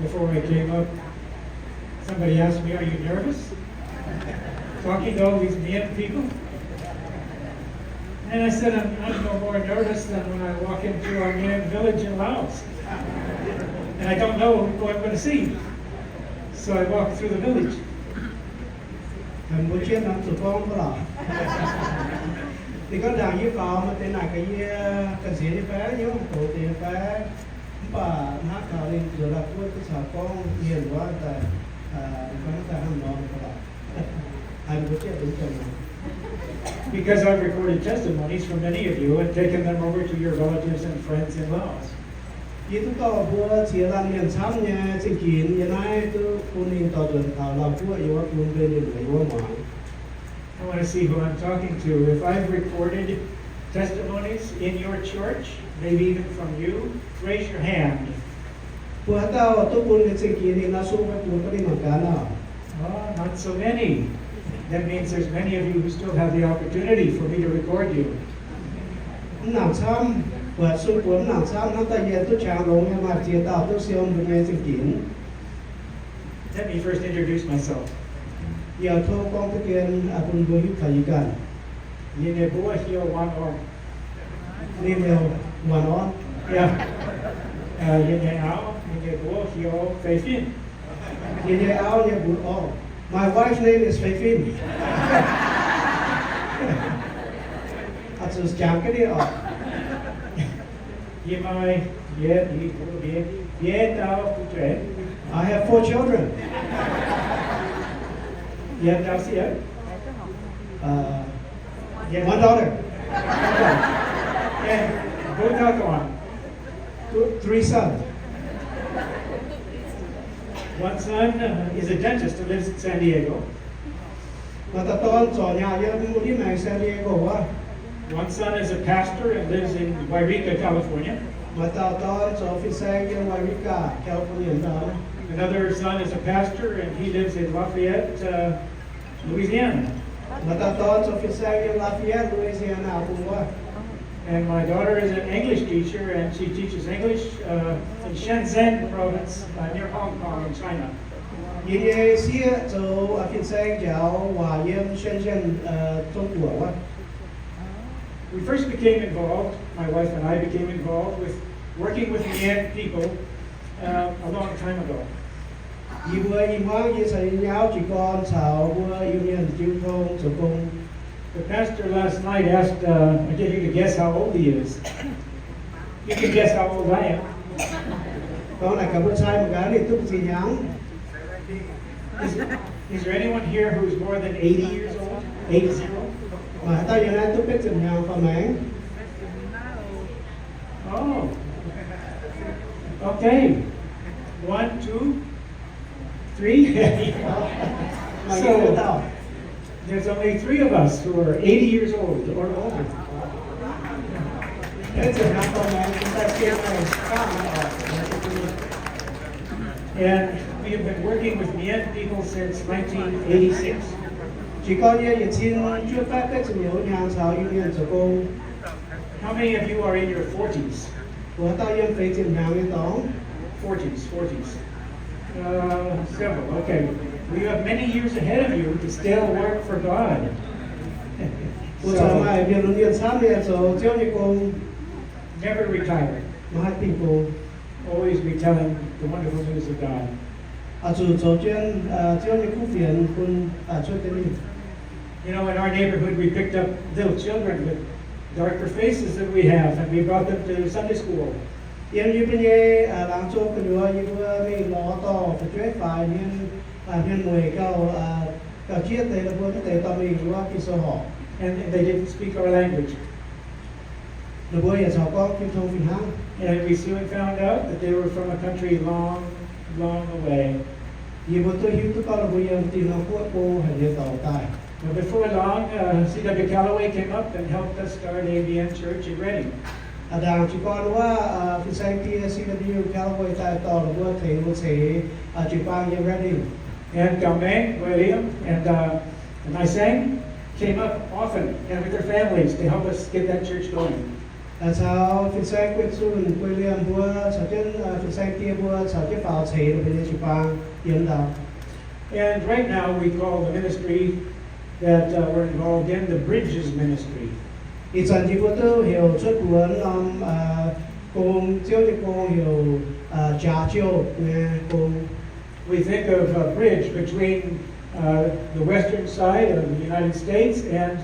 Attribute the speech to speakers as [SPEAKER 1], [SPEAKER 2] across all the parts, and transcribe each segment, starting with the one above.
[SPEAKER 1] before I came up, somebody asked me, "Are you nervous talking to all these Mienh people?" And I said, I'm no more nervous than when I walk into our Mienh village in Laos. And I don't know who I'm going to see. So I walk through the village.
[SPEAKER 2] Mình muốn chuyện làm tụi con có lọ. Thì có đảng như có mà tên này cái cần gì đi phá nhớ cổ tiền phá bà hát thảo lên rồi là cuối cái xã con hiền quá tại có nó ta không nói có lọ. Anh muốn chuyện đúng chồng này.
[SPEAKER 1] Because I've recorded testimonies from many of you and taken them over to your relatives and friends in Laos.
[SPEAKER 2] Khi chúng tôi vừa chia làm nhận sắm nha, chính kiến như này tôi cũng nên tạo dựng thảo làm của yêu cũng bên những người ngoài.
[SPEAKER 1] I want to see who I'm talking to. If I've recorded testimonies in your church, maybe even from you, raise your hand.
[SPEAKER 2] Bữa tao tôi cũng nên chính kiến thì nó xuống với cũng có đi một cái nào.
[SPEAKER 1] Oh, not so many. That means there's many of you who still have the opportunity for me to record you.
[SPEAKER 2] Nặng sắm, bữa xuống cũng nặng sắm, nó ta giờ tôi chàng luôn nhưng mà chia tạo tôi xem được nghe chính kiến.
[SPEAKER 1] Let me first introduce myself.
[SPEAKER 2] Giờ thôi con thực hiện cũng vừa hữu phải cần.
[SPEAKER 1] Yene bua hio Waanc.
[SPEAKER 2] Nên đều hoàn on.
[SPEAKER 1] Yeah. Yene ao, yene bua hio Fin.
[SPEAKER 2] Như áo như bún all. My wife's name is Fin. Just chạm cái đi ở.
[SPEAKER 1] Yemai, ye tao putre.
[SPEAKER 2] I have 4 children.
[SPEAKER 1] Ye tao sia.
[SPEAKER 2] One daughter.
[SPEAKER 1] And go tao go on.
[SPEAKER 2] 3 sons.
[SPEAKER 1] One son is a dentist who lives in San Diego.
[SPEAKER 2] Mà ta con cho nhà dân một đi này San Diego á.
[SPEAKER 1] One son is a pastor and lives in Waanc, California.
[SPEAKER 2] Mà ta con cho Fin-Saeng in Waanc, California đó.
[SPEAKER 1] Another son is a pastor and he lives in Lafayette, Louisiana.
[SPEAKER 2] Mà ta con cho Fin-Saeng in Lafayette, Louisiana cũng quá.
[SPEAKER 1] And my daughter is an English teacher and she teaches English in Shenzhen province near Hong Kong in China.
[SPEAKER 2] Như xưa cho Fin-Saeng giáo hòa yếm Shenzhen Trung Quốc á.
[SPEAKER 1] We first became involved, my wife and I became involved with working with Mienh people a long time ago.
[SPEAKER 2] Vì vừa im hoang như xảy nhau chỉ con sao vừa yêu nhân chiếu thông cho công.
[SPEAKER 1] The pastor last night asked, I get you to guess how old he is. You can guess how old I am.
[SPEAKER 2] Con này cả bữa trai một cái thì tức gì nhắn.
[SPEAKER 1] Is there anyone here who's more than 80 years old? 80?
[SPEAKER 2] Mà tao giờ này tôi biết chừng nhau phần máng.
[SPEAKER 1] Oh. Okay. 1, 2, 3.
[SPEAKER 2] Mà
[SPEAKER 1] So,
[SPEAKER 2] như tao.
[SPEAKER 1] there's only 3 of us who are 80 years old or older.
[SPEAKER 2] Biết chừng nhau phần máng chúng ta kia này khác mà.
[SPEAKER 1] And we have been working with Mienh people since 1986.
[SPEAKER 2] Chỉ có như vậy xin chưa phát cái sự hiểu nhau sao yêu nhân cho công.
[SPEAKER 1] How many of you are in your 40s?
[SPEAKER 2] Của tao yên phải chừng nhau như tóm.
[SPEAKER 1] 40s. Several, okay. We have many years ahead of you to still work for God.
[SPEAKER 2] Của sao mà việc luôn yên sát liền rồi chiếu như công.
[SPEAKER 1] Never retire.
[SPEAKER 2] Mà hai tình cô.
[SPEAKER 1] Always be telling the wonderful news of God.
[SPEAKER 2] Chủ chỗ chuyên chiếu như khu phiền kun chuyên tên mình.
[SPEAKER 1] You know, in our neighborhood, we picked up little children with darker faces than we have, and we brought them to Sunday school.
[SPEAKER 2] Yên như bên nhé làm cho cái đứa như vừa mình lo to phải chơi phải nên mùi cao chiết đấy là vừa cái tế tao mình qua cái số họ.
[SPEAKER 1] And they didn't speak our language.
[SPEAKER 2] Nó vừa giờ sao có cái thông tin hăng.
[SPEAKER 1] And we soon found out that they were from a country long, long away.
[SPEAKER 2] Vì vừa tôi hiểu tôi có là vừa giờ thì nó của cô hay là tàu tài.
[SPEAKER 1] Now, before long, C.W. Calloway came up and helped us start ABN Church in Reading.
[SPEAKER 2] Đảng chỉ có là Fin-Saeng kia CW Calloway tại tàu là vừa thấy một sẽ Jiu-Baang như Reading.
[SPEAKER 1] And Mienh, William, and Faan came up often and with their families to help us get that church going.
[SPEAKER 2] Sao Fin-Saeng quyết xuân quê liêm bữa sao chân Fin-Saeng kia bữa sao chứ vào chế là bên Jiu-Baang yên đạo.
[SPEAKER 1] And right now we call the ministry that we're involved in the Bridges Ministry.
[SPEAKER 2] Ít dần chỉ bữa tư hiểu xuất cuốn làm cùng chiếu cho cô hiểu trả chiếu nghe cùng.
[SPEAKER 1] We think of a bridge between the western side of the United States and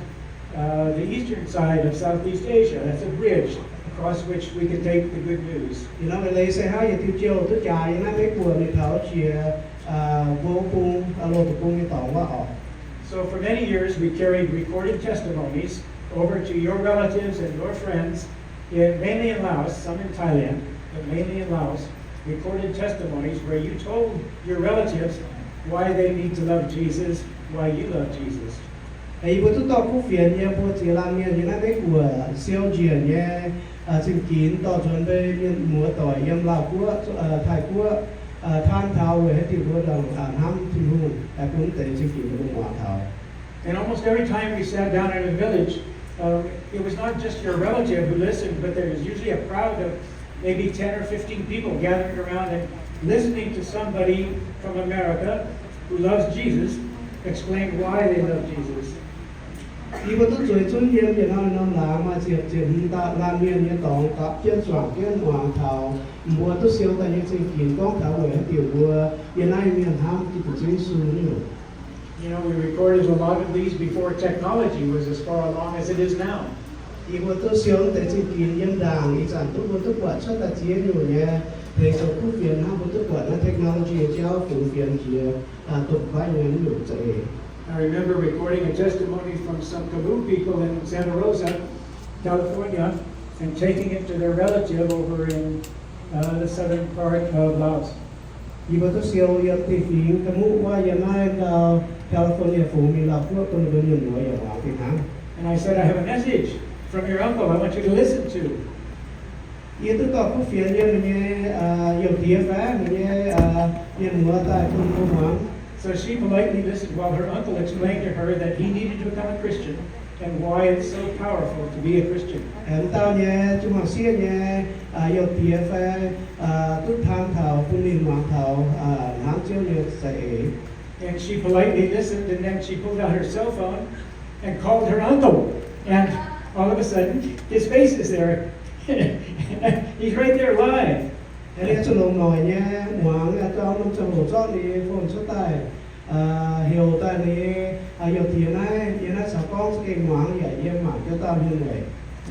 [SPEAKER 1] the eastern side of Southeast Asia. That's a bridge across which we can take the good news.
[SPEAKER 2] You know, lấy xe hai giờ tiêu chiều tới trại, nó mấy cuốn thì thảo chia vô cung, lô tục cung như tổng quá họ.
[SPEAKER 1] So for many years we carried recorded testimonies over to your relatives and your friends, mainly in Laos, some in Thailand, but mainly in Laos, recorded testimonies where you told your relatives why they need to love Jesus, why you love Jesus.
[SPEAKER 2] Ấy bữa tôi đọc cuốn phiền nha, bữa chỉ làm như nó mấy của siêu Jien nha, chính kín tỏ chuẩn về miền múa tỏi yếm Lào của Thái của than thao về hết tiểu bữa đồng năm thiên hùng, cũng tới chính kín của Waac thao.
[SPEAKER 1] And almost every time we sat down in a village, it was not just your relative who listened, but there was usually a crowd of maybe 10 or 15 people gathering around and listening to somebody from America who loves Jesus explain why they love Jesus.
[SPEAKER 2] Đi bữa tôi chơi chung hiếm thì nó là mà chỉ ta làm miền như tổng cặp chân soạn chân Waac thao, bữa tôi siêu tại những chính kín con thao về hết tiểu bữa, hiện nay miền Nam thì cũng chính xu nhiều.
[SPEAKER 1] You know, we recorded a lot of these before technology was as far along as it is now.
[SPEAKER 2] Thì bữa tôi siêu tại chính kín yếm đàng, ý chẳng tôi bữa tôi quạt rất là chia nhiều nha. Thì số khu phiền ha bữa tôi quạt là technology cho phụ phiền chia tục khoái nhiều nhiều chạy.
[SPEAKER 1] I remember recording a testimony from some Kabu people in Santa Rosa, California, and taking it to their relative over in the southern part of Laos.
[SPEAKER 2] Thì bữa tôi siêu yếm thì phiền cái mũ qua yếm ai California phụ mình là phước tôi được nhiều người ở Waac Việt Nam.
[SPEAKER 1] And I said, I have a message from your uncle I want you to listen to.
[SPEAKER 2] Ý tôi có khu phiền như mình nhiều tiếng phá mình như múa tại phương Waac.
[SPEAKER 1] So she politely listened while her uncle explained to her that he needed to become a Christian and why it's so powerful to be a Christian.
[SPEAKER 2] Em tao nha, chúng học siết nha, nhiều tiếng phá tức tham thảo, phương linh Waac thảo, nắm chiếu như dạy.
[SPEAKER 1] And she politely listened, and then she pulled out her cell phone and called her uncle. And all of a sudden, his face is there. He's right there live.
[SPEAKER 2] Thế nên cho lòng nói nha, Waac cho ông trong hồ chót đi phone số tài, hiểu tài đi, hiểu tiếng này sao con cái Waac vậy em mà cho tao như vậy.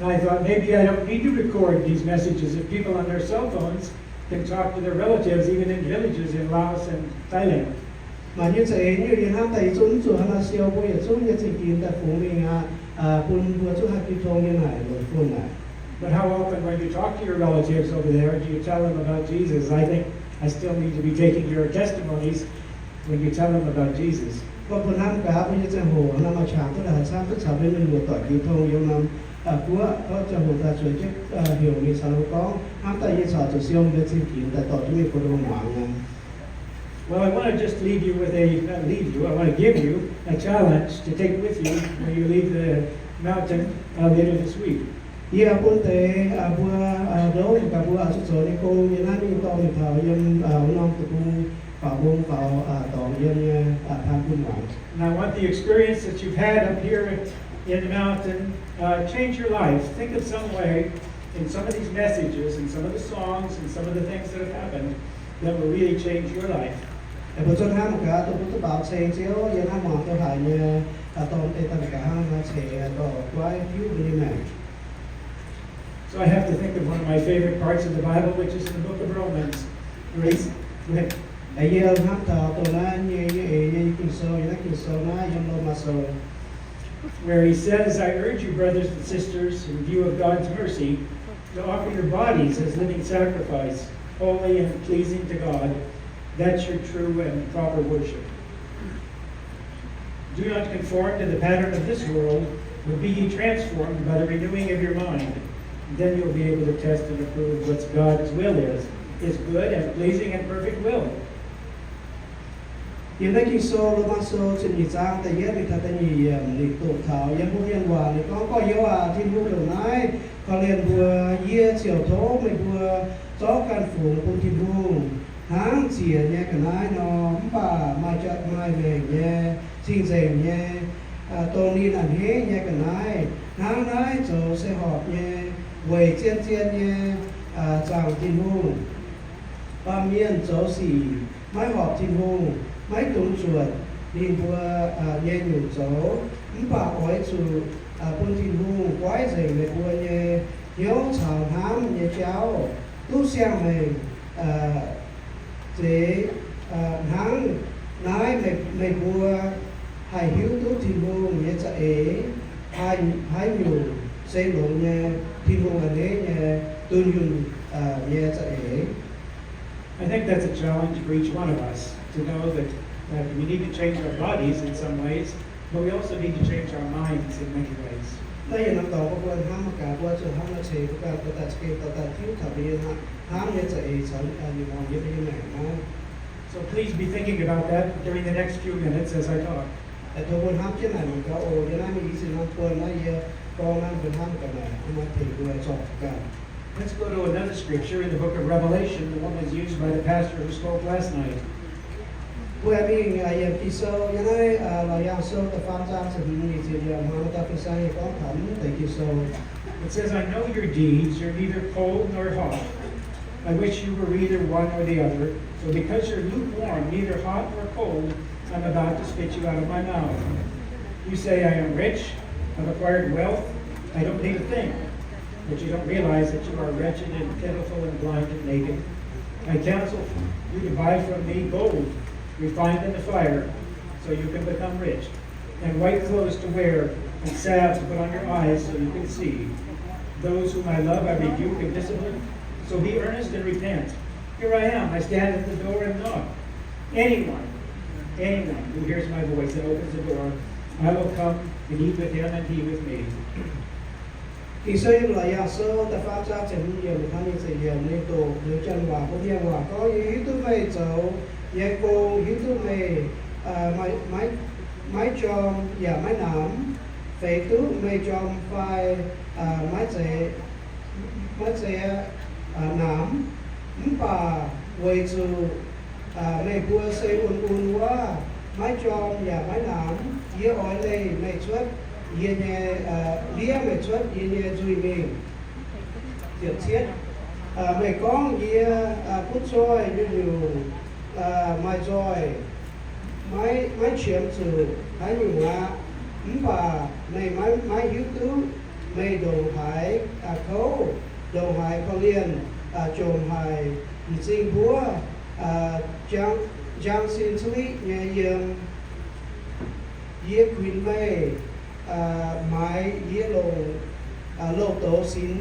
[SPEAKER 1] And I thought maybe I don't need to record these messages if people on their cell phones can talk to their relatives even in villages in Laos and Thailand.
[SPEAKER 2] Mà như thế như hiện ham tại chúng chủ hắn là siêu bây giờ chúng như chỉ kiến tại phủ mình quân vừa chúng hai cái thông như này rồi phun này.
[SPEAKER 1] But how often when you talk to your relatives over there, do you tell them about Jesus? I think I still need to be taking your testimonies when you tell them about Jesus.
[SPEAKER 2] Và phần ham cả bây giờ hồ nó mà chẳng tức là sao tức sao bên mình một tuổi giao thông yêu năm của có cho hồ ta sửa chức hiểu như sao có ham tại giờ sao cho siêu bên chỉ kiến tại tổ chúng mình có đồng hoàng này.
[SPEAKER 1] Well, I want to just leave you with I want to give you a challenge to take with you when you leave the mountain later this week.
[SPEAKER 2] Ia pun te bữa cả bữa ở chỗ này cô như này mình to mình thảo yên non tụi cô vào bông vào tỏ yên tham quân Waac.
[SPEAKER 1] And I want the experience that you've had up here in the mountain change your life. Think of some way in some of these messages and some of the songs and some of the things that have happened that will really change your life.
[SPEAKER 2] Bữa cho ham một cái tôi bảo xe chiếu yên ham mòn tôi hỏi như tôm tê tất cả ham xe đỏ quái cứu như này.
[SPEAKER 1] So I have to think of one of my favorite parts of the Bible, which is in the book of Romans. Grace.
[SPEAKER 2] Bây giờ hát thọ tôi nói như kinh sâu nói trong lô mà sâu.
[SPEAKER 1] Where he says, I urge you, brothers and sisters, in view of God's mercy, to offer your bodies as living sacrifice, holy and pleasing to God. That's your true and proper worship. Do not conform to the pattern of this world, but be ye transformed by the renewing of your mind. Then you'll be able to test and approve what God's will is, His good and pleasing and perfect will.
[SPEAKER 2] Hiện nay kinh sô lô ban sô trên nhị giang tại yết thì thật là nhị tụ thảo yếm bố nhân hòa thì có yếu thiên hữu đầu nái เขาเรียนบัวเยี่ยเสี่ยวโถไม่บัวจ้อการฝูงปุถิบุงหางเสียเนี่ยกันนายนอมป่ามาจัดมาแม่เนี่ยสิ่งเสียเนี่ยตรงนี้นั่นเฮเนี่ยกันนายหางนายโจเสหอบเนี่ยเวยเจียนเนี่ยจางทินบุงปาเมียนโจสีไม้หอบทินบุงไม้ตุนสวดดินบัวเนี่ยอยู่โจป่าอ้อยสูปุถิบุงไว้เสียในบัวเนี่ยnhớ chào thám nhớ cháu tu xem mình chế tháng nói mày bùa hãy hiếu tu thì buông nhớ chạy hãy nhiều xây lộn nhé thì buông ở đấy nhé tuân dùng nhớ chạy.
[SPEAKER 1] I think that's a challenge for each one of us to know that we need to change our bodies in some ways, but we also need to change our minds in many ways.
[SPEAKER 2] Đây là năm đầu của quân ham cả quân trường ham là chế của các ta chế của ta thiếu thảo biên ham nhớ chạy sống như mọi như thế này mà.
[SPEAKER 1] So please be thinking about that during the next few minutes as I talk.
[SPEAKER 2] Tôi muốn ham chứ này mình có ồ như này mình xin ham quân nói gì con ăn quân ham cả này không ai thì vừa chọn cả.
[SPEAKER 1] Let's go to another scripture in the book of Revelation, the one was used by the pastor who spoke last night.
[SPEAKER 2] Quê mình giờ kỳ sâu như này là yang sâu tập Faan ra sự mình thì giờ mà ta phải sang có thẩm để kỳ sâu.
[SPEAKER 1] It says, I know your deeds, you're neither cold nor hot. I wish you were either one or the other. So because you're lukewarm, neither hot nor cold, I'm about to spit you out of my mouth. You say, I am rich, I've acquired wealth, I don't need a thing. But you don't realize that you are wretched and pitiful and blind and naked. I counsel you to buy from me gold, refined in the fire, so you can become rich, and white clothes to wear, and salve to put on your eyes so you can see. Those whom I love I rebuke and discipline, so be earnest and repent. Here I am, I stand at the door and knock. Anyone who hears my voice and opens the door, I will come and eat with him and he with me.
[SPEAKER 2] Kỳ sơ là ya sơ ta Faan ra chẳng nhiều người thân như sự nên tổ nếu chân hòa có thiên hòa có ý tu mày cháu ye cô ý tu mày máy chom và máy nắm phải tu mày chom phải máy chế nắm bà quay chu mày bùa xây un quá máy chom và máy nắm ye ỏi lê mày chuất ye nhẹ lia mày chuất ye nhẹ duy mình tiệt chiết mày con ye phút soi như mai rồi máy chiếm trừ thái nhiều là bà này máy hiếu tứ mày đồ hải khấu đồ hải có liền trồm hải sinh búa giang xin xử lý nhà yên yế quyến mê máy yế lô tố xin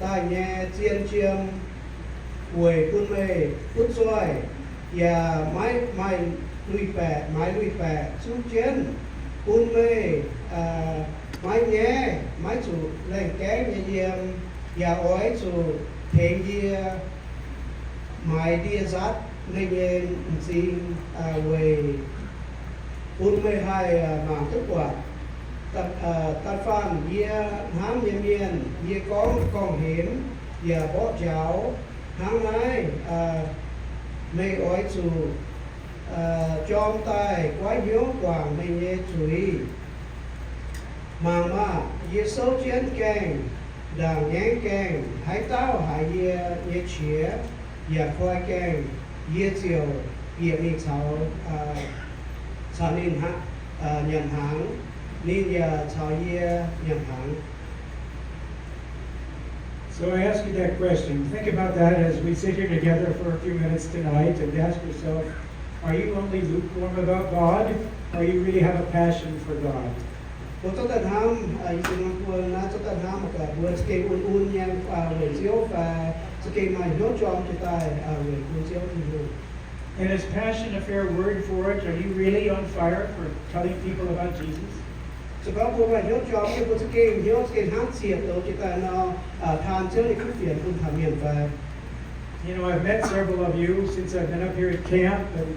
[SPEAKER 2] tài nhà chiên chiêm quầy quân mê phút xoay và máy lùi bẻ xuống chiến quân mê máy nhé máy chủ lên ké nhà diệm và ói chủ thế gì máy đi sát nên nhìn xin về quân mê hai mảng thức quả tập Faan ye hám ye Mienh ye con hiến và bó cháu hám này mê ói chủ chom tay quái hiếu quảng mê nhé chuối màng mà ye sâu chén kèng đàng nhén kèng hải tao hải ye chía ye khoai kèng ye Tzeo ye mi cháo cháo nên nhận hàng nên ye cháo ye nhận hàng.
[SPEAKER 1] So I ask you that question. Think about that as we sit here together for a few minutes tonight and ask yourself, are you only lukewarm about God, or you really have a passion for God?
[SPEAKER 2] Chúng ta tham những quân chúng ta tham cả buổi kêu un nhang về chiếu và kêu mà nhớ cho chúng ta về buổi chiếu thì
[SPEAKER 1] And is passion a fair word for it? Are you really on fire for telling people about Jesus?
[SPEAKER 2] Sự có buổi mà nhớ cho cái buổi kêu hát xiết đó chúng ta nó than chiếu thì cứ phiền cũng thầm miền về.
[SPEAKER 1] You know, I've met several of you since I've been up here at camp and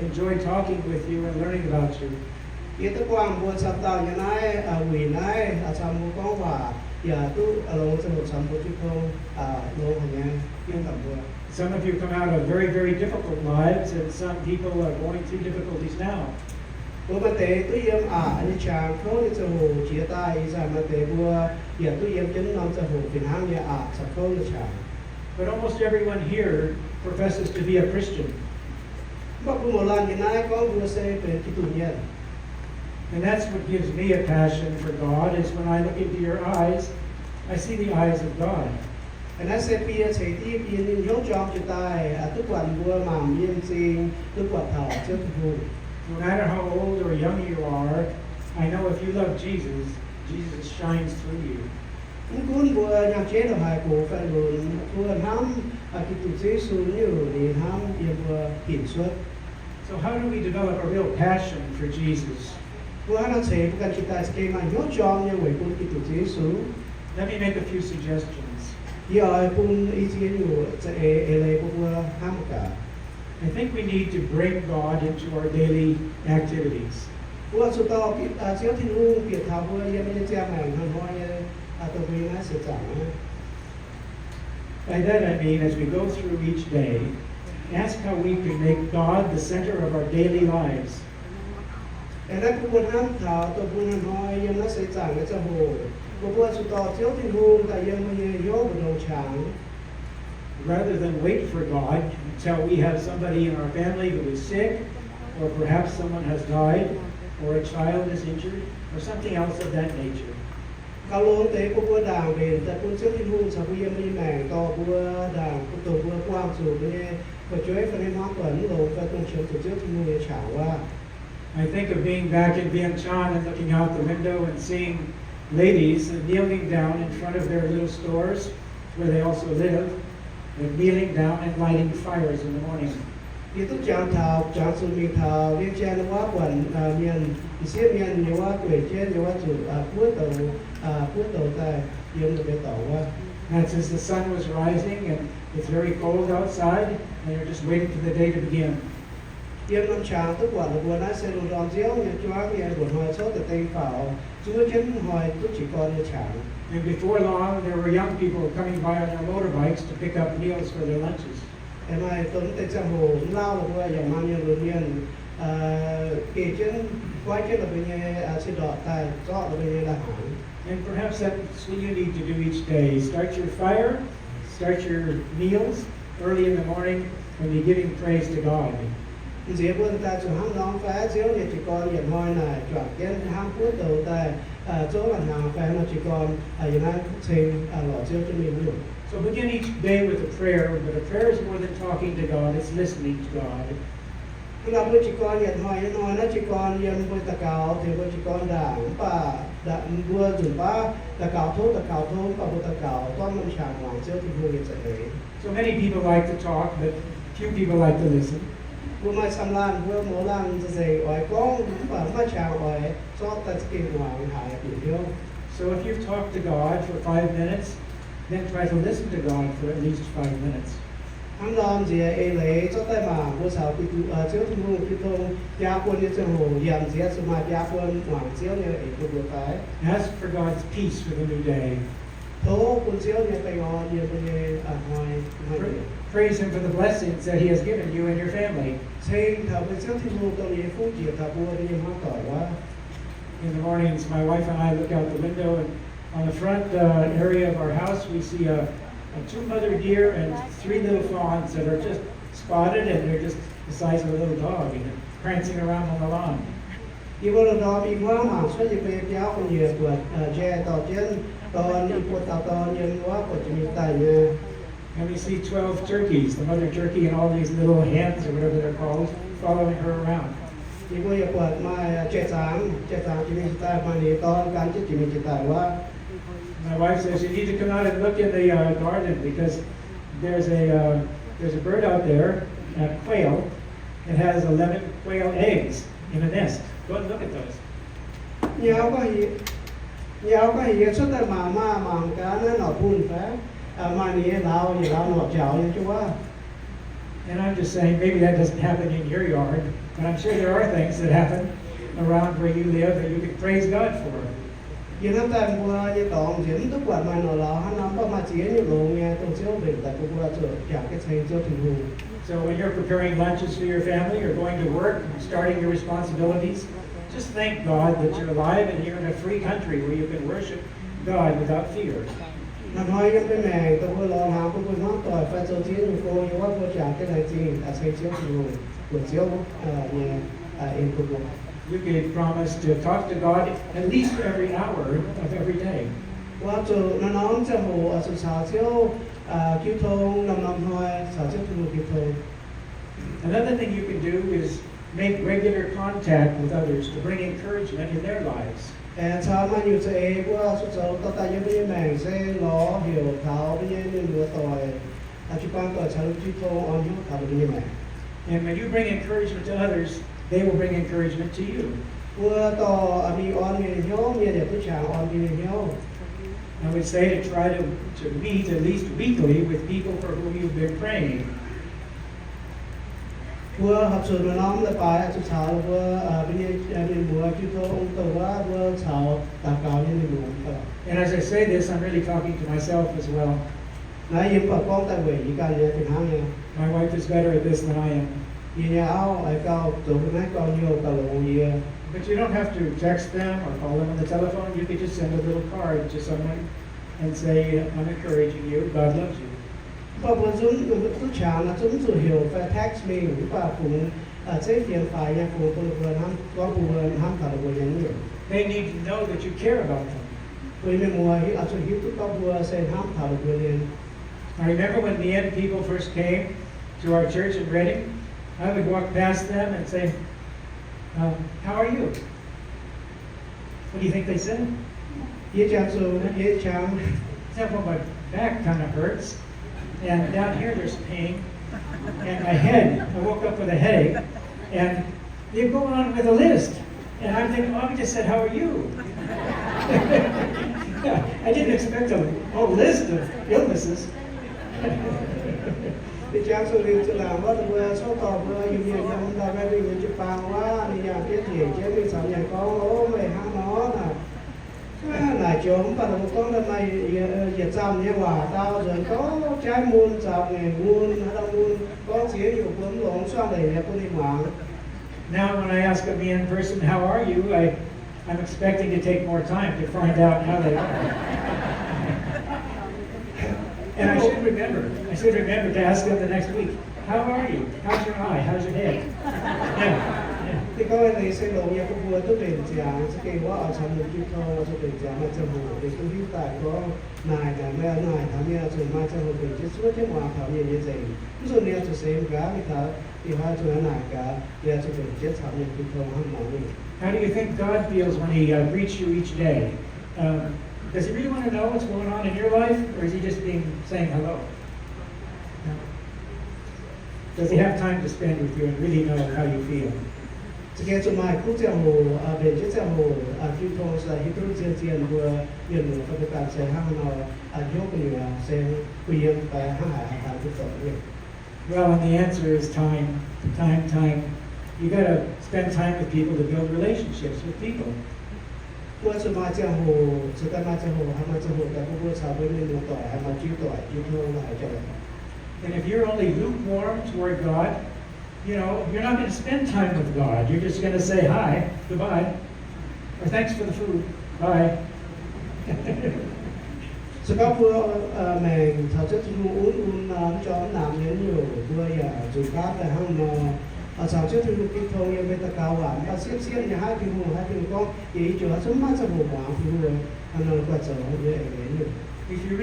[SPEAKER 1] enjoyed talking with you and learning about you.
[SPEAKER 2] Yết quang buồn sắp tàu như này, quỷ này, sao mua con hòa, giờ tu along trong một sản phẩm chứ không lô hàng nhà yên tầm vừa.
[SPEAKER 1] Some of you come out of very, very difficult lives, and some people are going through difficulties now.
[SPEAKER 2] Bữa mà tế tôi yếm anh chàng khâu cho hồ chia tay ra mà tế bữa giờ tôi yếm chân năm cho hồ phiền hang nhà sắp khâu cho chàng.
[SPEAKER 1] But almost everyone here professes to be a Christian.
[SPEAKER 2] Bất cứ một lần như này có vừa sẽ về cái tụ nhân.
[SPEAKER 1] And that's what gives me a passion for God, is when I look into your eyes, I see the eyes of God.
[SPEAKER 2] And I said, "Pia say, "Ti pia ni nhớ trong chúng ta, tức quản vua mầm yên sinh, tức quản thảo trước thu."
[SPEAKER 1] No matter how old or young you are, I know if you love Jesus, Jesus shines through you.
[SPEAKER 2] Những cuốn vua nhạc chế đầu hài cổ phải luôn vua ham cái tụ Giêsu như thì ham yên vua kiểm soát.
[SPEAKER 1] So how do we develop a real passion for Jesus?
[SPEAKER 2] Vua hắn nói thế, bukan kita skema nhớ trong như vậy cuốn cái tụ Giêsu.
[SPEAKER 1] Let me make a few suggestions.
[SPEAKER 2] Giờ cuốn ý kiến của ele vua ham cả.
[SPEAKER 1] I think we need to bring God into our daily activities.
[SPEAKER 2] Vua số to cái chiếu thiên hương kiệt thảo vua yên bên trên mảng hàng hoa tôi vì nó sẽ chẳng.
[SPEAKER 1] By that I mean, as we go through each day, ask how we can make God the center of our daily lives.
[SPEAKER 2] Cái đó cũng muốn ham thảo tôi muốn nói yên nó sẽ chẳng cái cho hồ. Vua số to chiếu thiên hương tại yên bên yếu của đầu chẳng.
[SPEAKER 1] Rather than wait for God until we have somebody in our family who is sick, or perhaps someone has died, or a child is injured, or something else of that nature.
[SPEAKER 2] Kalau luôn tế của vua đảng về tại quân trước thiên hương sau khi em đi mảng to vua đảng của tổ vua Waac rồi với và chuối phần em hóa tuần rồi và công trường tổ chức thiên hương trả qua.
[SPEAKER 1] I think of being back in Vientiane and looking out the window and seeing ladies kneeling down in front of their little stores where they also live, and kneeling down and lighting fires in the morning.
[SPEAKER 2] Thì tôi chàng thảo sự mình thảo liên trang nó quá quần miền thì xếp miền nhiều quá quỷ trên nhiều quá chủ cuối tàu tại yên được cái tàu qua.
[SPEAKER 1] That's as the sun was rising and it's very cold outside, and you're just waiting for the day to begin.
[SPEAKER 2] Yên năm chàng tức quả là vừa nãy xe đồ đòn diếu nhà choáng nhà buồn hồi số từ tây phảo chúa chân hồi tôi chỉ còn như chàng.
[SPEAKER 1] And before long, there were young people coming by on their motorbikes to pick up meals for their lunches.
[SPEAKER 2] Em ơi, tôi tới trong hồ lao là vừa giờ mang nhiều luôn miền kể chân quay chân là bên nhà xe đỏ tài rõ là bên nhà là hẳn.
[SPEAKER 1] And perhaps that's what you need to do each day. Start your fire, start your meals early in the morning, and be giving praise to God.
[SPEAKER 2] Dễ vươn ta cho hắn nón phá chiếu nhà chỉ còn hiện hồi này chọn kiến ham phút đầu tài chỗ là hàng phá nó chỉ còn hiện nay thêm lọ chiếu cho mình luôn.
[SPEAKER 1] So begin each day with a prayer, but a prayer is more than talking to God, it's listening to God.
[SPEAKER 2] Khi nào chỉ còn hiện hồi nó chỉ còn hiện với ta cáo thì với chỉ còn đảng vừa dùng ba ta cáo thốt và với ta cáo toàn mình chẳng hoàng chiếu thì vừa hiện sẽ thấy.
[SPEAKER 1] So many people like to talk, but few people like to listen.
[SPEAKER 2] Vừa mai xăm lan vừa mổ lan dày ỏi con và mai chào ỏi cho ta chỉ hoàng hải điều yêu.
[SPEAKER 1] So if you've talked to God for 5 minutes, then try to listen to God for at least 5 minutes.
[SPEAKER 2] Hắn làm gì lấy cho tay mà bữa sau thì chiếu thì mua cái thông gia quân như thế hồ dàn dĩa sự mà gia quân hoàng chiếu như ấy cũng được cái.
[SPEAKER 1] Ask for God's peace for the new day.
[SPEAKER 2] Thố quân chiếu như tay ngon như bên ngoài.
[SPEAKER 1] Praise Him for the blessings that He has given you and your family.
[SPEAKER 2] Xin thảo bên chiếu thì mua tôi đi phú chiều thảo mua đi hoa tỏi quá.
[SPEAKER 1] In the mornings, my wife and I look out the window, and on the front area of our house, we see 2 mother deer and 3 little fawns that are just spotted, and they're just the size of a little dog, and they're prancing around on the lawn.
[SPEAKER 2] Đi vào đó bị quá mà xuất hiện về kéo con nhiều của che tàu trên tàu đi của tàu nhân quá của chúng ta nha.
[SPEAKER 1] And we see 12 turkeys, the mother turkey and all these little hens or whatever they're called, following her around.
[SPEAKER 2] Đi qua giờ quạt mà che sáng chúng ta mà đi to can chứ chúng ta quá.
[SPEAKER 1] My wife says you need to come out and look in the garden because there's a bird out there, a quail. It has 11 quail eggs in a nest. Go and look at those.
[SPEAKER 2] Nhiều cái gì xuất ra mà cá nó phun phá mà đi lao nọ chảo như chú quá.
[SPEAKER 1] And I'm just saying maybe that doesn't happen in your yard, but I'm sure there are things that happen around where you live that you can praise God for.
[SPEAKER 2] Yên năm tay qua như còn diễn tức quản mà nó là hắn năm bao mà chỉ như lộ nghe tôi chiếu về tại cũng qua chỗ chẳng cái thành cho thường hùng.
[SPEAKER 1] So when you're preparing lunches for your family or going to work and starting your responsibilities, just thank God that you're alive and you're in a free country where you can worship God without fear.
[SPEAKER 2] Nó nói cái này tôi vừa lo làm tôi vừa nói tôi phải cho chiến như cô như quá cô chẳng cái này gì à xây chiếu thường hùng của chiếu nhà in phục vụ.
[SPEAKER 1] You could promise to talk to God at least every hour of every day.
[SPEAKER 2] Qua chỗ nó nói cho hồ ở chỗ xào chiếu cứu thông năm thôi xào chiếu thường cứu thông.
[SPEAKER 1] Another thing you can do is make regular contact with others to bring encouragement in their lives.
[SPEAKER 2] Sao mà nhiều sẽ qua số số ta ta như bây giờ sẽ lo hiểu tháo bây giờ nên lựa tỏi chụp ban tỏi chào chụp thô on hiểu tháo bây giờ.
[SPEAKER 1] And when you bring encouragement to others, they will bring encouragement to you.
[SPEAKER 2] Qua tỏ đi on mình hiểu như để tôi chào on mình hiểu.
[SPEAKER 1] I would say to try to meet at least weekly with people for whom you've been praying.
[SPEAKER 2] Qua học sự nó nóng là bài chụp chào qua bây giờ mình mua chụp thô ông tàu qua chào tạ cao như mình mua.
[SPEAKER 1] And as I say this, I'm really talking to myself as well.
[SPEAKER 2] Nãy giờ bà con tại về gì cả nhà thì hăng nha.
[SPEAKER 1] My wife is better at this than I am.
[SPEAKER 2] Nhà áo ai cao tụi nãy con nhiều tàu là gì.
[SPEAKER 1] But you don't have to text them or call them on the telephone. You could just send a little card to someone and say, I'm encouraging you, God loves you.
[SPEAKER 2] Và vừa Zunh tôi chào là Zunh sự hiểu phải text mình và cũng chế phiền phải nhà phụ tôi vừa ham có vừa ham cả vừa nhận nhiều.
[SPEAKER 1] They need to know that you care about them.
[SPEAKER 2] Tôi mình mua ở chỗ hiếu tôi có vừa sẽ ham cả vừa liền.
[SPEAKER 1] I remember when Mienh people first came to our church in Reading, I would walk past them and say, how are you? What do you think they said?
[SPEAKER 2] Dễ chàng rồi, dễ chàng.
[SPEAKER 1] Except well, my back kind of hurts, and down here there's pain, and my head, I woke up with a headache, and they're going on with a list. And I'm thinking, oh, we just said, how are you? I didn't expect a whole list of illnesses.
[SPEAKER 2] Dễ chàng rồi thì tôi làm mất vừa số tàu vừa dùng nhiều trong ta phải đi những chụp Jiu-Baang quá thì nhà biết gì chế đi sao nhà con ố mày hăng nó là chốn và một con lần này Việt Nam như hòa tao rồi có trái muôn dọc này muôn hay đâu muôn có xía nhiều cuốn lộn xoang đầy là con đi mạng.
[SPEAKER 1] Now when I ask a Mienh person, how are you, I'm expecting to take more time to find out how they are. And I should remember to ask them the next week, how are you? How's your eye? How's your head? Yeah.
[SPEAKER 2] Thì có cái này sẽ lộ nhà cũng vừa tốt đến chàng sẽ kêuว่าเอาฉันหนึ่งจุดทองจะเป็นchàngมาจะหัวเด็กผู้ที่ตายก็นายแต่แม่นายทำเนี่ยส่วนมาจะหัวเป็นจะช่วยที่มาทำเนี่ยยังไงส่วนเนี่ยจะเสมกันที่เขาที่เขาจะนายกันเนี่ยจะเป็นจะทำเนี่ยจุดทองให้หมอนี่
[SPEAKER 1] How do you think God feels when He greets you each day? Does He really want to know what's going on in your life, or is He just saying hello? Does He have time to spend with you and really know how you feel?
[SPEAKER 2] Cái chỗ mai cũng sẽ hồ về chiếc xe hồ khi thông sẽ hít thuốc tiền vừa nhận được các bạn sẽ hăng nào nhốt người sẽ quyền và hăng hải hàng thực phẩm này.
[SPEAKER 1] Well, and the answer is time. You got to spend time with people to build relationships with people.
[SPEAKER 2] Qua chỗ mai chiếc hồ, chỗ ta mai chiếc hồ, hai mai chiếc hồ, ta cũng vừa sao với mình một tỏi, hai mai chiếc thông lại cho bạn.
[SPEAKER 1] And if you're only lukewarm toward God, you know, you're not going to spend time with God. You're just going to say hi, goodbye, or thanks for the food, bye.
[SPEAKER 2] Sự các vừa mình thật chất uống cho làm những nhiều vừa dù các là hăng mà sản xuất thì cái thông như bây giờ cao quản và xếp nhà hai cái con ý chỗ sớm mắt sẽ bổ quảng thì vừa anh quạt sở như vậy.
[SPEAKER 1] If you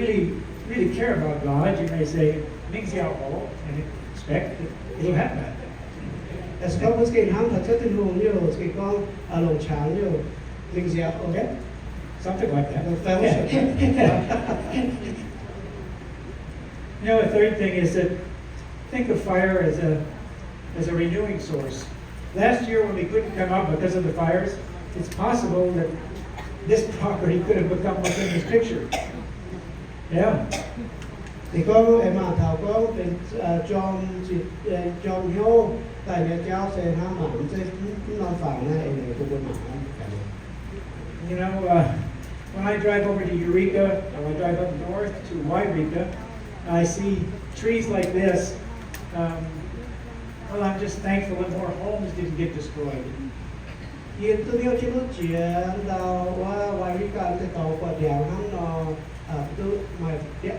[SPEAKER 1] really care about God, you may say Mienh Tzeo and expect that it'll happen.
[SPEAKER 2] As các bác sĩ ham thật chất thì nhiều cái con lồng trắng nhiều Mienh Tzeo, okay?
[SPEAKER 1] Something like that.
[SPEAKER 2] Fellowship.
[SPEAKER 1] You know, a third thing is that think of fire as a renewing source. Last year when we couldn't come up because of the fires, it's possible that this property could have become what's in this picture. Yeah.
[SPEAKER 2] Thì có em mà thảo cóเป็นJorm Hnyouv tại nhà cháu sẽ ham mặn sẽ non phẳng này cũng bên mặn.
[SPEAKER 1] You know, when I drive over to Eureka, or I drive up north to Yreka, I see trees like this. Well, I'm just thankful that more homes didn't get destroyed.
[SPEAKER 2] Yên tôi yêu trên lúc chuyện đào qua vài cáiการđể tàu qua đèo hắn nó tôi mà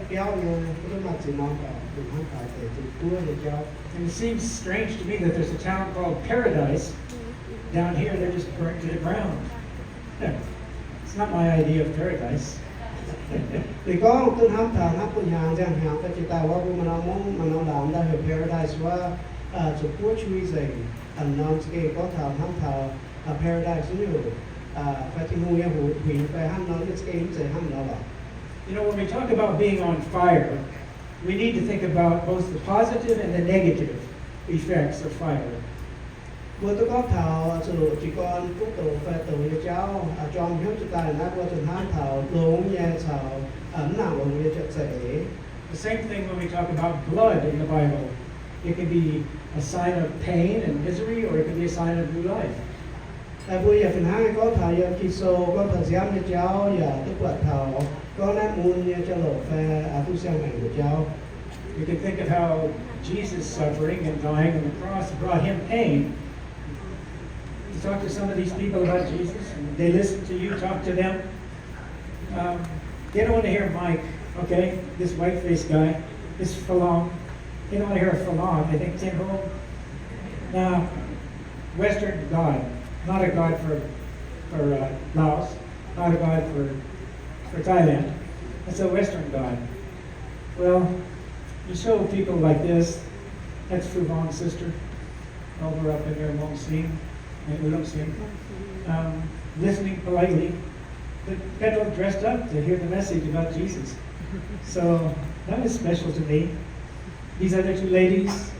[SPEAKER 2] kéo như tôi mà chỉ nằm ở vùng hắn phải để từ cua để cho.
[SPEAKER 1] And it seems strange to me that there's a town called Paradise. Down here, they're just burnt to the ground. It's not my idea of paradise.
[SPEAKER 2] Thì có một tên hám thảo hám quân hàng chẳng hạn cái chỉ tàiว่ามันเอามันเอาหลามได้เหตุ paradise ว่าจุดผู้ช่วยใจอันนั้นสเกก็ถามห้ามถาม paradise นี่อยู่ไปที่หูยังหูผีไปห้ามนอนสเกมใจห้ามนอนหรอ
[SPEAKER 1] You know, when we talk about being on fire, we need to think about both the positive and the negative effects of fire.
[SPEAKER 2] เมื่อตัวก็ถามจุดจีกรผู้ตัวแฟตัวเจ้าจอมเฮี้ยจุดตายนะว่าจุดห้ามถามลงแย่ถามหน้าลงแย่จะเส
[SPEAKER 1] The same thing when we talk about blood in the Bible. It can be a sign of pain and misery, or it can be a sign of new life.
[SPEAKER 2] แต่บุญอย่าเป็นห้างก็ถามอย่าคิดโซก็ถามย้ำเจ้าอย่าตุกวัดถามก็นั่นมูลเนี่ยจะหลบแฟทุกเสียงแห่งเจ้า
[SPEAKER 1] You can think of how Jesus suffering and dying on the cross brought him pain. You talk to some of these people about Jesus, and they listen to you talk to them. They don't want to hear Mike, okay, this white-faced guy, this Falong. They don't want to hear a Falong. They think Tim Ho. Now, Western God, not a God for Laos, not a God for Thailand. It's a Western God. Well, you show people like this. That's Phu Vong's sister, over up in there, Mong Sing, and Udom Sing, listening politely, but got all dressed up to hear the message about Jesus. So that was special to me. These other two ladies,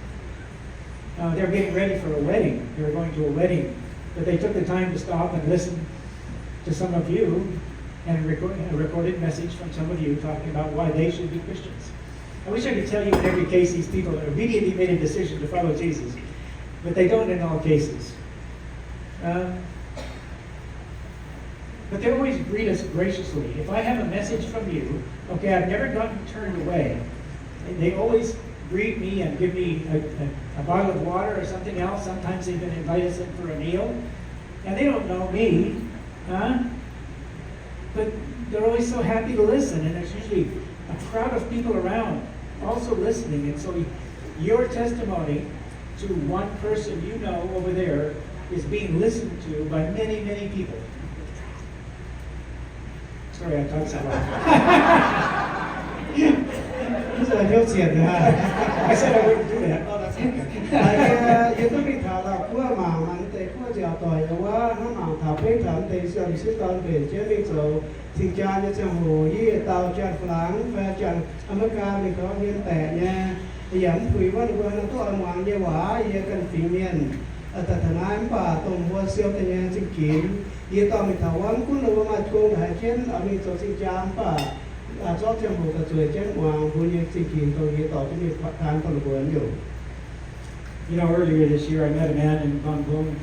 [SPEAKER 1] they're getting ready for a wedding. They were going to a wedding, but they took the time to stop and listen to some of you and a recorded message from some of you talking about why they should be Christians. I wish I could tell you in every case these people immediately made a decision to follow Jesus, but they don't in all cases. But they always greet us graciously. If I have a message from you, okay, I've never gotten turned away. They always greet me and give me a bottle of water or something else. Sometimes they even invite us in for a meal. And they don't know me, but they're always so happy to listen, and there's usually a crowd of people around also listening. And so your testimony to one person you know over there is being listened to by many, many people. Sorry, I talked so loud. I said I wouldn't do that.
[SPEAKER 2] Oh, that's okay. Yên tôi bị thảo là qua mà mình tới qua giờ tuổi qua nó mà thảo biết thảo thì xem sẽ còn về chế định rồi thì cha như trong hồ với tàu cha phẳng và cha America mình có hiện tại nha giảm quỷ văn quân nó có âm hoàng như quả như cần phí miền thật thần ái và tổng vua siêu tại nhà chính kiến như tàu mình thảo văn cũng là mà cô đại chiến ở mình cho sinh cha và do trong hồ cả tuổi chiến hoàng vua như chính kiến tôi như tàu cho mình phát thán toàn bộ nhiều.
[SPEAKER 1] You know, earlier this year I met a man in Bang Bung.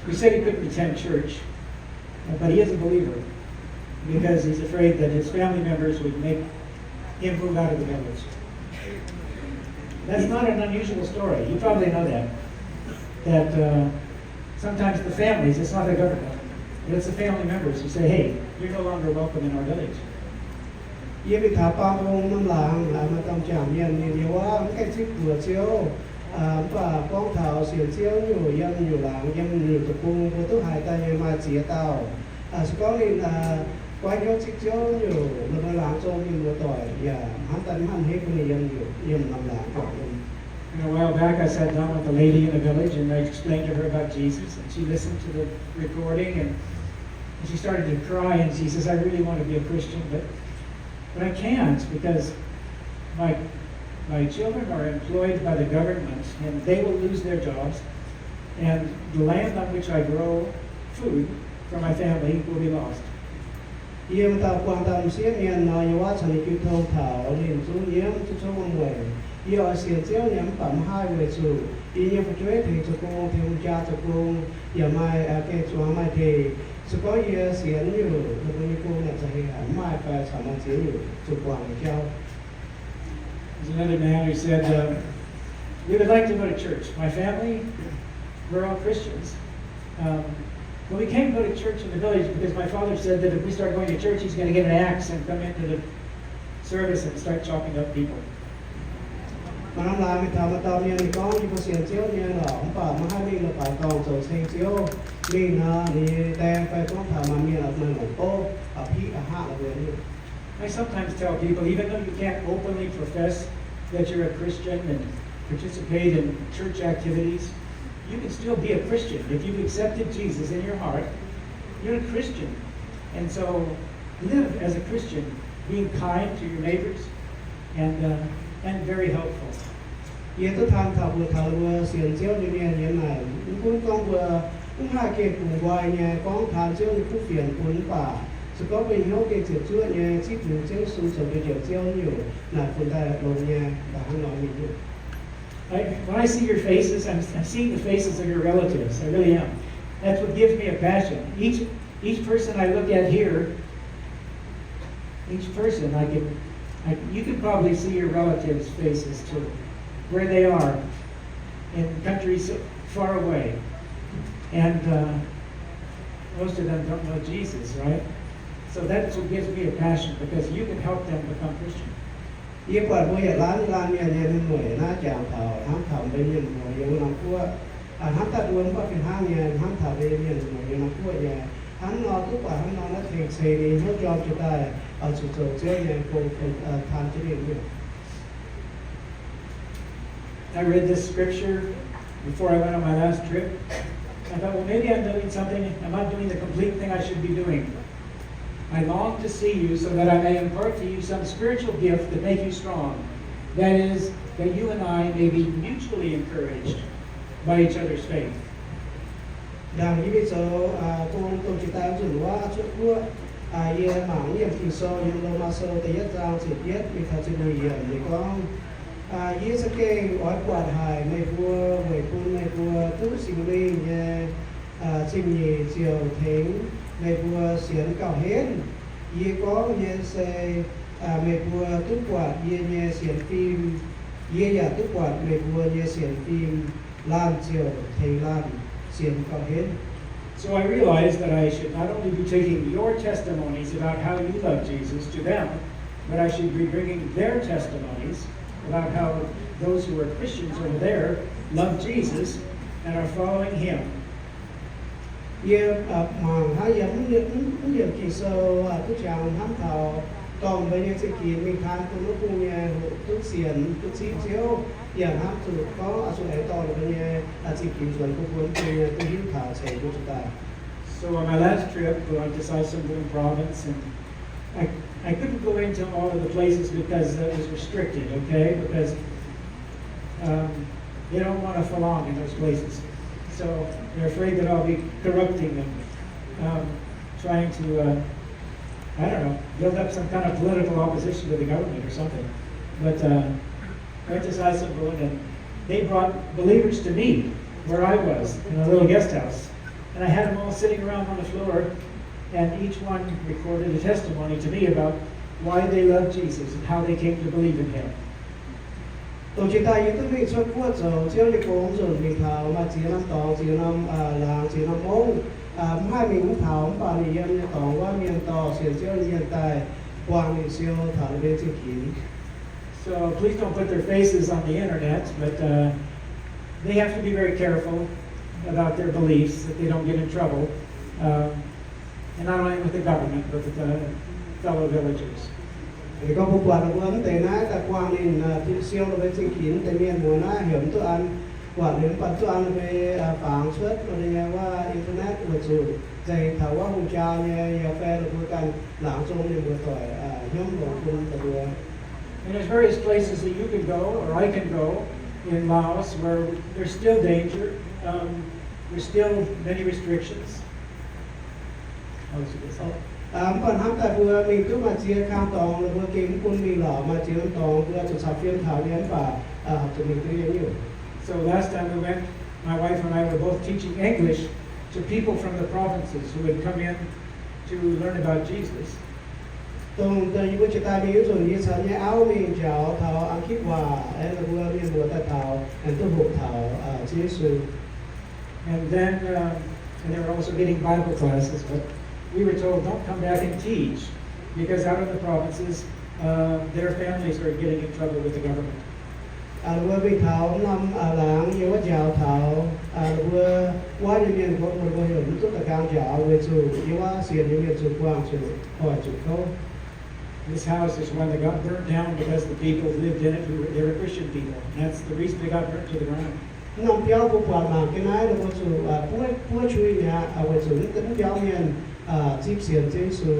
[SPEAKER 1] He said he couldn't attend church, but he is a believer because he's afraid that his family members would make him move out of the village. That's not an unusual story. You probably know that. That sometimes the families, it's not the government, but it's the family members who say, hey, you're no longer welcome in our village.
[SPEAKER 2] Yêu bị thả bao ông năm làng là mà trong trạm nhận thì điều á cái chiếc của chiếu và con thảo xiển chiếu nhiều dân nhiều làng dân nhiều tập cung của tôi hai tay mà chia tàu có nên là qua nhau chiếc chiếu nhiều mà làng cho mình một tuổi và hắn tận hắn hết cái dân nhiều dân năm làng của mình.
[SPEAKER 1] A while back, I sat down with a lady in the village and I explained to her about Jesus, and she listened to the recording and she started to cry, and she says, I really want to be a Christian, but I can't because my children are employed by the government and they will lose their jobs, and the land on which I grow food for my family will be lost.
[SPEAKER 2] Yêu ta quan tâm xí miền nóiว่าฉันคิดทองthảo liền xuống yếm cho số con người yêu xiên chiếu nhắm phẩm hai về chủ yêu như phải chuối thì cho cô thì ông cha cho cô giờ mai cái chúa mai thì sự có ye xiên nhiều là bây cô là sẽ hẳn mai phải sản xuất xiên nhiều chụp quảng trao.
[SPEAKER 1] There's another man who said, we would like to go to church. My family, we're all Christians. But we can't go to church in the village because my father said that if we start going to church, he's going to get an axe and come into the service and start chopping up people.
[SPEAKER 2] Mà năm nay mình thảo mà tao miền thì có những cái xiên chiếu như là ông bà mà hai mình là phải tàu dầu xiên chiếu mình thì đem phải có thảo mà miền ở nơi một ô ở phía ở hạ là về như.
[SPEAKER 1] I sometimes tell people, even though you can't openly profess that you're a Christian and participate in church activities, you can still be a Christian. If you've accepted Jesus in your heart, you're a Christian. And so live as a Christian, being kind to your neighbors and very helpful.
[SPEAKER 2] Ye tôi tham thảo vừa xiên chiếu như này, cũng con vừa cũng hai cái cùng ngoài nhà con tham chiếu như cũng phiền cuốn bà. Sự có về hiếu cái chuyện chúa nhà chỉ phụ chiếu sự sống cái chuyện chiếu nhiều là phần đại đồng nhà đã nói mình nhiều.
[SPEAKER 1] When I see your faces, I'm seeing the faces of your relatives. I really am. That's what gives me a passion. Each person I look at here, each person you can probably see your relatives' faces too, where they are in countries far away, and most of them don't know Jesus, right? So that's what gives me a passion because you can help them become Christian.
[SPEAKER 2] Ye quả bây giờ lan nhà nên người na chào thảo hám thảo bên nhân người yêu làm cua hám ta đuôn qua phiền hang nhà hám thảo bên nhân người yêu làm cua nhà hắn nó cứ quả hắn nó thiệt xì đi hết cho chúng ta ở chỗ chỗ chơi nhà cùng tham chế điện nhiều.
[SPEAKER 1] I read this scripture before I went on my last trip. I thought, well, maybe I'm doing something. I'm not doing the complete thing I should be doing. I long to see you so that I may impart to you some spiritual gift that make you strong. That is, that you and I may be mutually encouraged by each other's faith.
[SPEAKER 2] Đằng như bây giờ tôi chỉ tay dùng qua chỗ của ye mảng ye thì so yung lo ma so thì nhất giao sự biết vì thật sự người hiểm thì có ye sẽ kê gói quạt hài mày vua mày phun mày vua tú sinh linh ye sinh nhì chiều thính mày vua xiên cào hết ye có ye sẽ mày vua tú quạt ye ye xiên phim ye ya tú quạt mày vua ye xiên phim lan chiều thính lan xiên cào hết.
[SPEAKER 1] So I realized that I should not only be taking your testimonies about how you love Jesus to them, but I should be bringing their testimonies about how those who are Christians over there love Jesus and are following Him.
[SPEAKER 2] Ye mà hai giống như kỳ sơ cứ chàng hám thảo còn bây giờ sẽ kỳ mình tham cũng nó cũng nghe chút xiên chút xí xíu giờ hám từ có số ấy to là bây giờ chỉ kỳ chuẩn cũng muốn tôi hiếu thảo sẽ của chúng ta.
[SPEAKER 1] So on my last trip, we went to Zunh province, and I couldn't go into all of the places because it was restricted, okay? Because they don't want to belong in those places. So they're afraid that I'll be corrupting them, trying to, I don't know, build up some kind of political opposition to the government or something. But went to Zunh, and they brought believers to me where I was in a little guest house. And I had them all sitting around on the floor, and each one recorded a testimony to me about why they love Jesus and how they came to believe in Him.
[SPEAKER 2] Tổ chức tại những cái việc xuất quốc rồi, chưa được cũng rồi mình thảo mà chỉ năm tàu, chỉ năm làng, chỉ năm mông, hai mình cũng thảo, bà này dân tàu qua miền tàu, xuyên chưa hiện tại, Waac mình siêu thảo lên trên kín.
[SPEAKER 1] So please don't put their faces on the internet, but they have to be very careful about their beliefs, that they don't get in trouble, and not only with the government, but with the fellow villagers.
[SPEAKER 2] Thì có một quả là vấn đề này tại Waac nên thì siêu là với chính kiến tại miền mùa na hiểm tôi ăn quả đến phần tôi ăn về phản xuất rồi nghe qua internet của chủ dạy thảo qua hùng trào nghe nhiều phe được vớiกันlãng trong những buổi tuổi nhóm một cùng tập vừa.
[SPEAKER 1] And there's various places that you can go, or I can go, in Laos where there's still danger. There's still many restrictions.
[SPEAKER 2] Còn hám tại vừa mình cứ mà chia khám tòng là vừa kiếm quân mình lỏ mà chia tòng vừa cho sắp phiên thảo đến và học cho mình tự nhiên nhiều.
[SPEAKER 1] So last time we went, my wife and I were both teaching English to people from the provinces who had come in to learn about Jesus.
[SPEAKER 2] Tông từ những cái tai miếu rồi như sao như áo miền chào thảo ăn kiếp hòa ấy là vừa miền mùa tại thảo and tôi hộ thảo Jesus.
[SPEAKER 1] And then, and they were also getting Bible classes, but we were told don't come back and teach because out in the provinces, their families are getting in trouble with the government.
[SPEAKER 2] Vừa bị thảo năm láng như quá chào thảo vừa quá như miền của một người hiểu rất là cao chào về chủ như quá xiên như miền chủ quang chủ hỏi chủ câu.
[SPEAKER 1] This house is one that got burnt down because the people who lived in it, they were Christian people. And that's the reason they got burnt to the ground.
[SPEAKER 2] Năm béo của quả mà cái này là một chủ bữa chui nhà về chủ những cái béo miền chip xiên trên chủ.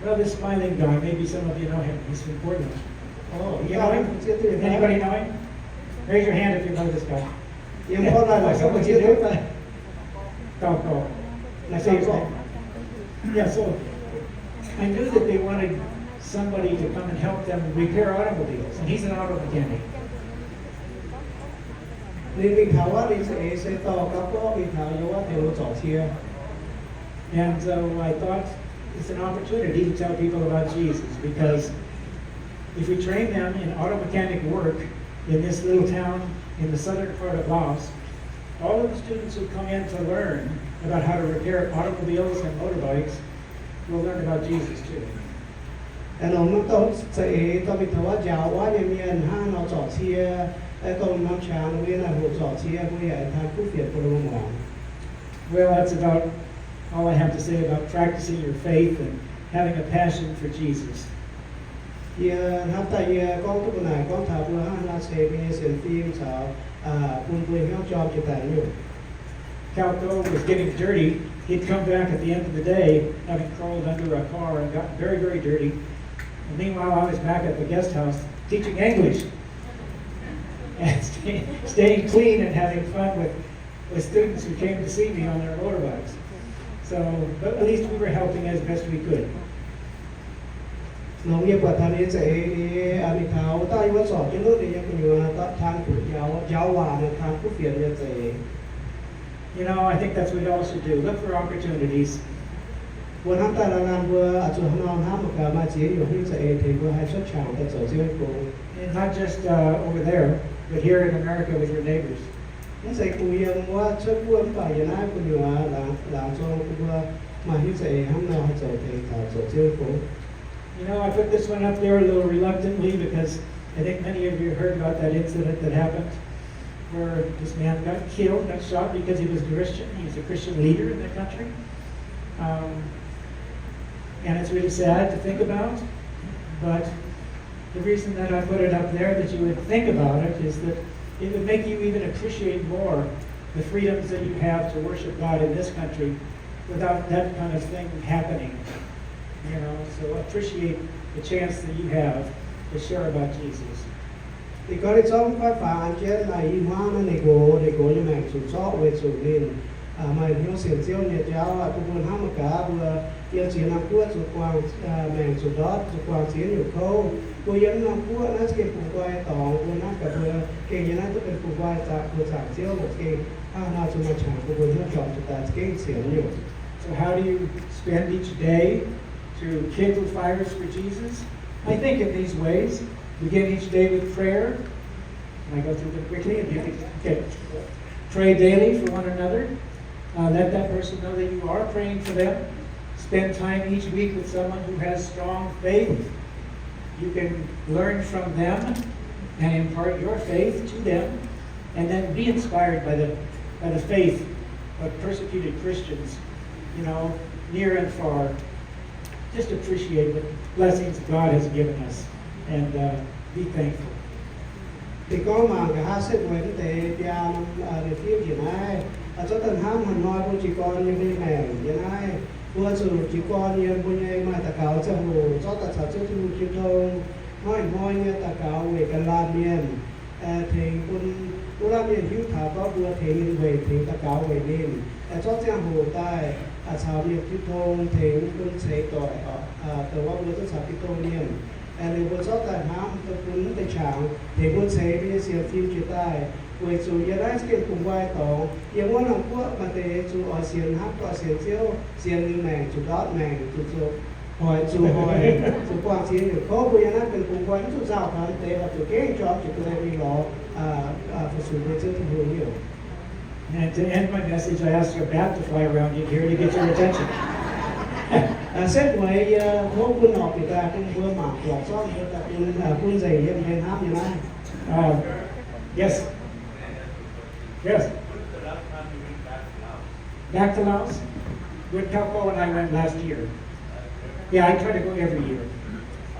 [SPEAKER 1] Well, this smiling guy, maybe some of you know him. He's from Portland.
[SPEAKER 2] Oh,
[SPEAKER 1] You know him? Anybody know him? Raise your hand if you know this guy.
[SPEAKER 2] Em có là sao mà chưa thấy vậy?
[SPEAKER 1] Go. I say his name. Yeah, so I knew that they wanted somebody to come and help them repair automobiles, and he's an auto mechanic.
[SPEAKER 2] Nên mình thảo quá đi sẽ to các có mình thảo yếu quá thì nó trỏ chia.
[SPEAKER 1] And so I thought it's an opportunity to tell people about Jesus, because if we train them in auto mechanic work in this little town in the southern part of Laos, all of the students who come in to learn about how to repair automobiles and motorbikes will learn about Jesus too.
[SPEAKER 2] Anh ông nó tốt sẽ tôi mình thảo quá giàu quá nhiều miền ha nó trỏ chia tôi nó chán nó biết là hộ trỏ chia bây giờ thằng cú việt của nó mà.
[SPEAKER 1] Well, that's about all I have to say about practicing your faith and having a passion for Jesus.
[SPEAKER 2] Hôm nay con tôi này con thảo vừa là sẽ nghe xem phim sao cùng với nhau cho chị tài nhiều.
[SPEAKER 1] Calco was getting dirty. He'd come back at the end of the day, having crawled under a car and got very, very dirty. And meanwhile, I was back at the guest house teaching English and staying clean and having fun with students who came to see me on their motorbikes. So, but at least we were helping as best we could.
[SPEAKER 2] Nông nghiệp của thằng ấy sẽ anh thảo tay vẫn sọ cái nước này như nhiều là than của giáo hòa là than của phiền như thế.
[SPEAKER 1] You know, I think that's what we all should do. Look for opportunities.
[SPEAKER 2] Vừa ham tay là làm vừa ở chỗ ham ham một cái mà chỉ nhiều khi sẽ thì vừa hay xuất chẳng tại chỗ riêng của.
[SPEAKER 1] And not just over there, but here in America with your neighbors.
[SPEAKER 2] Nó sẽ cùng yên qua trước quân và hiện nay của nhiều là cho vừa mà khi sẽ ham nào hay chỗ thì thảo chỗ riêng của.
[SPEAKER 1] You know, I put this one up there a little reluctantly because I think many of you heard about that incident that happened where this man got killed, got shot because he was a Christian. He was a Christian leader in the country. And it's really sad to think about. But the reason that I put it up there that you would think about it is that it would make you even appreciate more the freedoms that you have to worship God in this country without that kind of thing happening. You know, so appreciate the chance that you have to share about Jesus.
[SPEAKER 2] Thì có đi trong cái phản trên này hoa nó này để như mẹ chủ chó về chủ liền mà hiểu xiển siêu nhiệt giáo tôi muốn ham một cá vừa yêu chỉ làm cua chủ quang mẹ chủ đó chủ quang chiến nhiều khâu cô yên làm cua nó sẽ phụ quay tòng cô nó cả vừa kể như nó tôiเป็นphụ quayจากcô giảng siêu một cái nào chủ mà chẳng cô vừa chọn chủ ta cái xiển nhiều.
[SPEAKER 1] So how do you spend each day to kindle fires for Jesus? I think in these ways. Begin each day with prayer. And I go through them quickly, and you can pray daily for one another. Let that person know that you are praying for them. Spend time each week with someone who has strong faith. You can learn from them and impart your faith to them, and then be inspired by the faith of persecuted Christians, you know, near and far. Just appreciate the blessings God has given us. And be thankful.
[SPEAKER 2] Thì có mà cả hai sẽ quên để để phim gì này, cho tận ham hẳn nói của chị con như thế này như này, vừa sử chị con như bây giờ mà ta cáo cho hồ cho ta sản xuất thu chi thông, hỏi như ta cáo về cái la miền, thì quân la miền hữu thảo có vừa thì về thì ta cáo về miền, cho trang hồ tai, sao miền chi thông thì quân sẽ tội, từว่าvừaต้องsản chi thông miền. and it was all that ham the quân the chàng thì quân sẽ bây giờ phim chỉ tai với chủ nhà đã cái cùng vai tổยังว่าเราพวกมาเตะจูอเซียนฮับก็เซียนเซียวเซียนแมงจูดอดแมงจูหอยจูกวางเซียนอยู่เพราะผู้ยังนั้นเป็นcùng vaiจูเจ้าทำเตะแบบจูเก่งจอบจูตัวมีหล่อผู้สูงวัยที่หูอยู่
[SPEAKER 1] And to end my message, I asked a bat to fly around you here to get your attention.
[SPEAKER 2] เส้นไว้พวกคุณออกติดตาคุณเบื่อหมากหลอกซ่อมเยอะแต่คุณใส่ยังเป็นห้ามอยู่นะ
[SPEAKER 1] Yes. Yes. Back to Laos? With Kaupo and I went last year. Yeah, I try to go every year.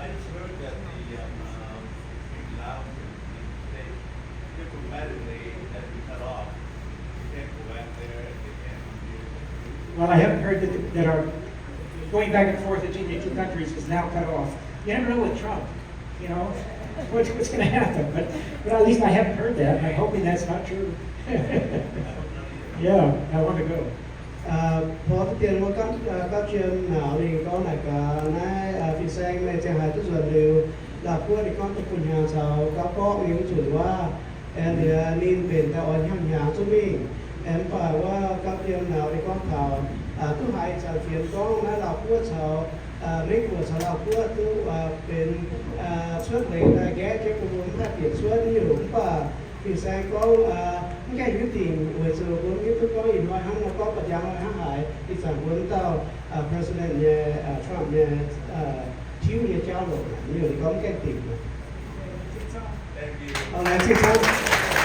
[SPEAKER 3] I just heard that the in Laos they diplomatically that we cut off. You can't go back there. You can't.
[SPEAKER 1] Well, I haven't heard that our going back and forth between the two countries is now cut off. You never know with Trump, you know, what's going to happen. But at least I haven't heard that. I'm hoping that's not true. Yeah, I want to go.
[SPEAKER 2] พอที่เตียนว่าcác chuyện nào thì có này cả này Fin-Saeng này chẳng hạn tức là đều làพวกที่con tập quần hàng sau các có những chuẩnว่าem thì nênเป็นแต่อ่อนhàng hàng cho mình em phảiว่าcác chuyện nào thì con thảoทุกhai sản phiền con nó làพวกsau mấy của sau làพวกtuเป็นxuất lấy đại ghé cho cô muốn phát triển xuất như đúng và Fin-Saeng có cái hữu tình với sự vốn biết có ý nói hắn nó có bật giang nói hắn hải thì sản vốn tao president nhà Trump nhà thiếu nhà trao đổi nhiều thì có cái tình
[SPEAKER 3] Thank you.
[SPEAKER 2] Ông này xin chào.